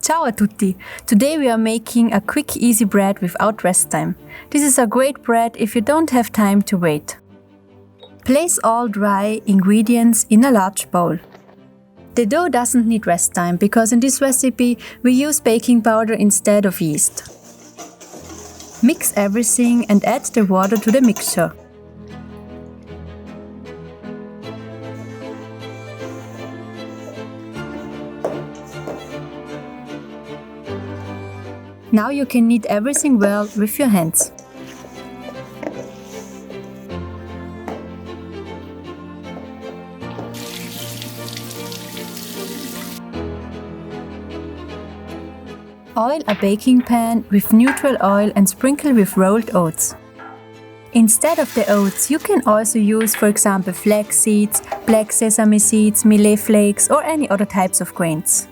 Ciao a tutti! Today we are making a quick easy bread without rest time. This is a great bread if you don't have time to wait. Place all dry ingredients in a large bowl. The dough doesn't need rest time because in this recipe we use baking powder instead of yeast. Mix everything and add the water to the mixture. Now you can knead everything well with your hands. Oil a baking pan with neutral oil and sprinkle with rolled oats. Instead of the oats, you can also use, for example, flax seeds, black sesame seeds, millet flakes or any other types of grains.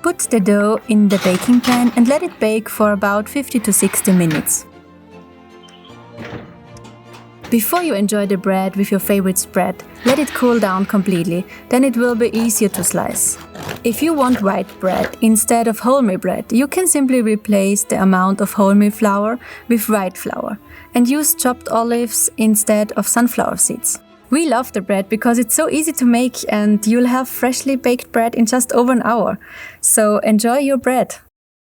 Put the dough in the baking pan and let it bake for about 50 to 60 minutes. Before you enjoy the bread with your favorite spread, let it cool down completely, then it will be easier to slice. If you want white bread instead of wholemeal bread, you can simply replace the amount of wholemeal flour with white flour and use chopped olives instead of sunflower seeds. We love the bread because it's so easy to make and you'll have freshly baked bread in just over an hour. So enjoy your bread!